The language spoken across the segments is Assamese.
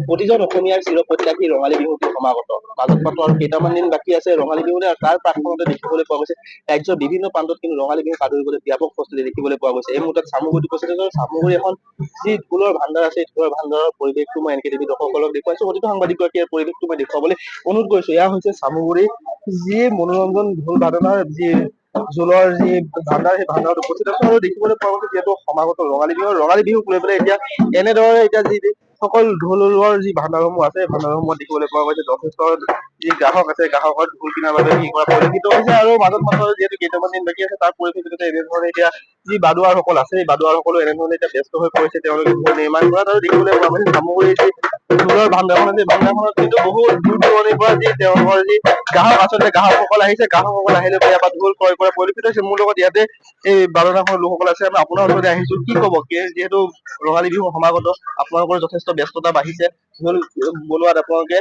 প্ৰতিজন অসমীয়াৰ চিৰপ্ৰত্যাশী ৰঙালী বিহুটি সমাগত। মাজত মাত্ৰ আৰু কেইটামান দিন বাকী আছে ৰঙালী বিহুলৈ, আৰু তাৰ প্ৰাকখনতে দেখিবলৈ পোৱা গৈছে ৰাজ্যৰ বিভিন্ন প্ৰান্তত কিন্তু ৰঙালী বিহু আদৰিবলৈ ব্যাপক প্ৰস্তুতি দেখিবলৈ পোৱা গৈছে। এই মুহূৰ্তত চামগুৰিত উপস্থিত আছে। চামগুৰি এখন যি ঢোলৰ ভাণ্ডাৰ আছে, ঢোলৰ ভাণ্ডাৰৰ পৰিৱেশটো মই এনকে টিভি দৰ্শকসকলক দেখুৱাইছো। প্ৰতিটো সাংবাদিকগৰাকীয়ে এই পৰিৱেশটো মই দেখুৱাবলৈ অনুৰোধ কৰিছো। এয়া হৈছে চামগুৰি যি মনোৰঞ্জন ঢোল বাদনৰ যি জোলৰ যি ভাণ্ডাৰ, সেই ভাণ্ডাৰত উপস্থিত আছো আৰু দেখিবলৈ পোৱা গৈছে যিহেতু সমাগত ৰঙালী বিহুক লৈ পেলাই এতিয়া এনেদৰে এতিয়া যি সকল ঢোলৰ যি ভাণ্ডাৰসমূহ আছে, ভাণ্ডাৰসমূহত দেখিবলৈ পোৱা গৈছে যথেষ্ট যি গ্ৰাহক আছে, গ্ৰাহকৰ ঢোল কিনাৰ বাবে কি কৰা পৰিলক্ষিত হৈছে। আৰু মাজত মাত্ৰ যিহেতু কেইটামান দিন বাকী আছে, তাৰ পৰিপ্ৰেক্ষিততে এনেধৰণে এতিয়া যি বাদুৱাৰসকল আছে, এই বাদুৱাৰসকলো এনেধৰণে এতিয়া ব্যস্ত হৈ পৰিছে তেওঁলোকে ঢোল নিৰ্মাণ কৰাত। আৰু দেখিবলৈ পোৱা গৈছে চামগুৰিৰ যি ঢোলৰ ভাণ্ডাৰখন আছে, ভাণ্ডাৰখনত কিন্তু বহুত দূৰ দূৰণিৰ পৰা যি তেওঁলোকৰ যি গ্ৰাহক, আচলতে গ্ৰাহকসকল আহিছে, গ্ৰাহকসকল আহিলে ইয়াৰ পৰা ঢোল ক্ৰয় কৰা পৰিলক্ষিত হৈছে। মোৰ লগত ইয়াতে এই বাৰনাখনৰ লোকসকল আছে, আমি আপোনাৰ ওচৰতে আহিছো। কি ক'ব, যিহেতু ৰঙালী বিহু সমাগত আপোনালোকৰ যথেষ্ট ব্যস্ততা বাঢ়িছে, ঢোল বনোৱাত আপোনালোকে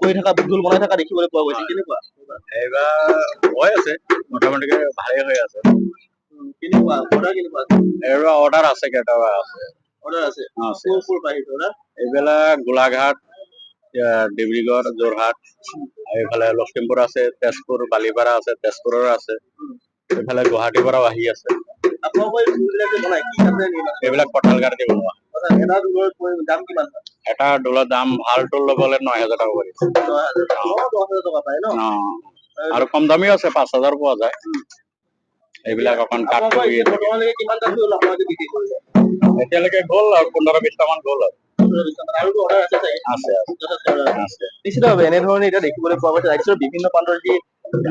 কৰি থকা, ঢোল বনাই থকা দেখিবলৈ পোৱা গৈছে, কেনেকুৱা? এইবাৰ হৈ আছে, মোটামুটিকে ভালেই হৈ আছে। কেনেকুৱা অৰ্ডাৰ, কেনেকুৱা এইবাৰ অৰ্ডাৰ আছে, কেইটাবা আছে। অৰ্ডাৰ আছে, ক'ৰ ক'ৰ পৰা আহিছে অৰ্ডাৰ? এইবিলাক গোলাঘাট, ডিব্ৰুগড়, যোৰহাট, এইফালে লখিমপুৰ আছে, তেজপুৰ, বালিপাৰা আছে, তেজপুৰৰ আছে, এইফালে গুৱাহাটীৰ পৰাও আহি আছে। আপোনালোকৰ এই ঢোলবিলাক যে বনাই, কি কাঠেৰে নিৰ্মাণ? এইবিলাক কঁঠাল কাঠ দি বনোৱা। এটা ঢোলৰ দাম কিমান? এটা ঢোলৰ দাম ভাল ঢোল ল'বলে 9,000 টকা পৰিব। 10,000 টকা পায় ন? আৰু কম দামীও আছে, 5,000 পোৱা যায়। এইবিলাক অকণ কাঠ বৰ্তমানলৈকে কিমানটা ঢোল আপোনালোকে বিক্ৰী কৰিলে? এতিয়ালৈকে গ'ল আৰু 15-20টা মান গ'ল আৰু। নিশ্চিতভাৱে এনেধৰণে এতিয়া দেখিবলৈ পোৱা গৈছে ৰাজ্যৰ বিভিন্ন প্ৰান্তৰ যি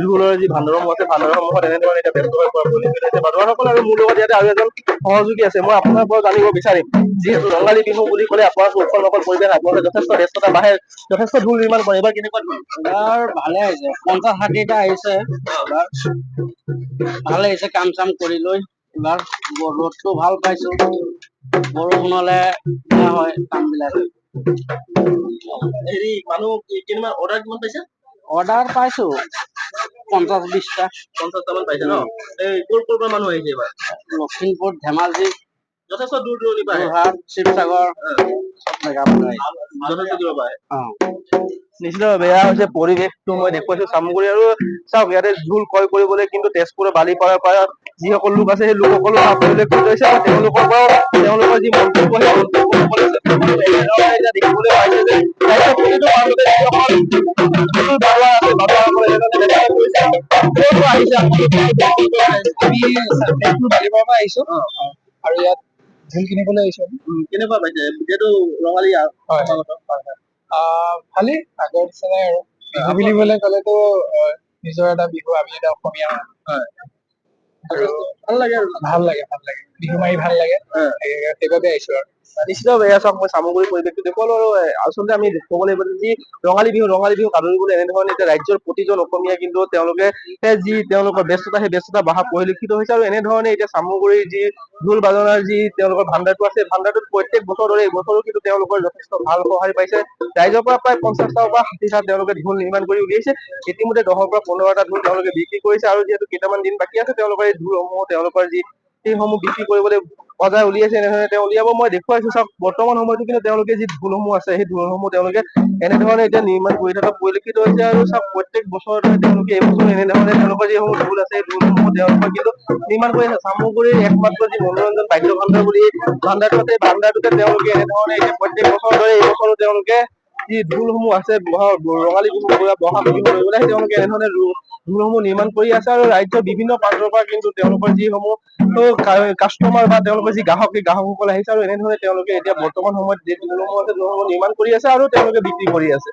ঢোলৰ যি ভাণ্ডাৰসমূহ আছে, ভাণ্ডাৰসমূহত এনেধৰণে এতিয়া ব্যস্ত হৈ পৰা পৰিলক্ষিত হৈছে বাদুৱাৰসকল। আৰু মোৰ লগত ইয়াতে আৰু এজন সহযোগী আছে, মই আপোনাৰ পৰা জানিব বিচাৰিম, যিহেতু ৰঙালী বিহু বুলি ক'লে আপোনালোকৰ উৎসৱ নকল পৰিৱেশ, আপোনালোকে যথেষ্ট ব্যস্ততা বাঢ়ে, যথেষ্ট ঢোল নিৰ্মাণ কৰে। এইবাৰ কেনেকুৱা ঢোল? এইবাৰ ভালে আহিছে, 50-60টা আহিছে। ভালে আহিছে, কাম চাম কৰি লৈ। এইবাৰ ৰ'দটো ভাল পাইছো, বৰষুণ হলে বেয়া হয় কাম বিলাক। হেৰি মানুহ কিমান অৰ্ডাৰ কিমান পাইছে? অৰ্ডাৰ পাইছো 50-20টা। 50টা মান পাইছে ন? এই ক'ৰ ক'ৰ পৰা মানুহ আহিছে এইবাৰ? লখিমপুৰ, ধেমাজি, যথেষ্ট দূৰ দূৰণিৰ পৰা, যোৰহাট, শিৱসাগৰ, চব জেগাৰ পৰা যথেষ্ট দূৰৰ পৰা আহে। নিশ্চিতভাৱে এয়া হৈছে পৰিৱেশটো মই দেখুৱাইছো চামগুৰি। আৰু চাওক, ইয়াতে ঢোল ক্ৰয় কৰিবলৈ কিন্তু তেজপুৰৰ বালিপাৰাৰ পৰা যিসকল লোক আছে, সেই লোকসকলো পৰিলক্ষিত হৈছে। আৰু তেওঁলোকৰ পৰাও তেওঁলোকৰ যি মন্তব্য, সেই মন্তব্যসকল এতিয়া দেখিবলৈ পাইছে যে ৰাজ্যৰ প্ৰতিটো প্ৰান্ততে যিসকল বাদুৱা আছে, বাদুৱাসকলে আহিছে। আমি বালিপাৰাৰ পৰা আহিছো আৰু ইয়াত ঢোল কিনিবলৈ আহিছো। কেনেকুৱা পাইছে যিহেতু ৰঙালী ভালেই, আগৰ নিচিনাই আৰু বিহু বুলিবলৈ ক'লেতো নিজৰ এটা বিহু, আমি এটা অসমীয়া, ভাল লাগে বিহু মাৰি ভাল লাগে, সেইবাবে আহিছো। আৰু নিশ্চিতভাৱে এয়া চাওক, মই চামগুৰি পৰিৱেশটো দেখুৱালো। আৰু আচলতে আমি ক'ব লাগিব যি ৰঙালী বিহু আদৰিবলৈ এনেধৰণে এতিয়া ৰাজ্যৰ প্ৰতিজন অসমীয়া কিন্তু তেওঁলোকে যি তেওঁলোকৰ ব্যস্ততা, সেই ব্যস্ততা বঢ়া পৰিলক্ষিত হৈছে। আৰু এনেধৰণে এতিয়া চামগুৰিৰ যি ঢোল বাজনাৰ যি তেওঁলোকৰ ভাণ্ডাৰটো আছে, ভাণ্ডাৰটোত প্ৰত্যেক বছৰ দৰে এই বছৰো কিন্তু তেওঁলোকৰ যথেষ্ট ভাল সঁহাৰি পাইছে। ৰাইজৰ পৰা প্ৰায় 50টাৰ পৰা 60টা তেওঁলোকে ঢোল নিৰ্মাণ কৰি উলিয়াইছে। ইতিমধ্যে 10ৰ পৰা 15টা ঢোল তেওঁলোকে বিক্ৰী কৰিছে। আৰু যিহেতু কেইটামান দিন বাকী আছে, তেওঁলোকৰ এই ঢোলসমূহ তেওঁলোকৰ যি সেইসমূহ বিক্ৰী কৰিবলৈ বজাই উলিয়াইছে, এনেধৰণে তেওঁ উলিয়াব। মই দেখুৱাইছো চাওক, বৰ্তমান সময়তো কিন্তু তেওঁলোকে যি ঢোলসমূহ আছে, সেই ঢোলসমূহ তেওঁলোকে এনেধৰণে এতিয়া নিৰ্মাণ কৰি থকা পৰিলক্ষিত হৈছে। আৰু চাওক, প্ৰত্যেক বছৰতে তেওঁলোকে এইবছৰ এনেধৰণে তেওঁলোকৰ যিসমূহ ঢোল আছে, সেই ঢোলসমূহ তেওঁলোকে কিন্তু নিৰ্মাণ কৰি আছে। চামগুৰিৰ একমাত্ৰ যি মনোৰঞ্জন বাদ্য ভাণ্ডাৰ বুলি ভাণ্ডাৰটো আছে, ভাণ্ডাৰটোতে তেওঁলোকে এনেধৰণে এতিয়া প্ৰত্যেক বছৰ দৰে এই বছৰো তেওঁলোকে যি ঢোলসমূহ আছে ৰঙালী বিহু বহাগ বিহু লৈ পেলাই তেওঁলোকে এনেধৰণে ঢোলসমূহ নিৰ্মাণ কৰি আছে আৰু ৰাজ্যৰ বিভিন্ন প্ৰান্তৰ পৰা কিন্তু তেওঁলোকৰ যিসমূহ কাষ্টমাৰ বা তেওঁলোকৰ যি গ্ৰাহক সেই গ্ৰাহকসকল আহিছে আৰু এনেধৰণে তেওঁলোকে এতিয়া বৰ্তমান সময়ত যি ঢোলসমূহ আছে ঢোলসমূহ নিৰ্মাণ কৰি আছে আৰু তেওঁলোকে বিক্ৰী কৰি আছে।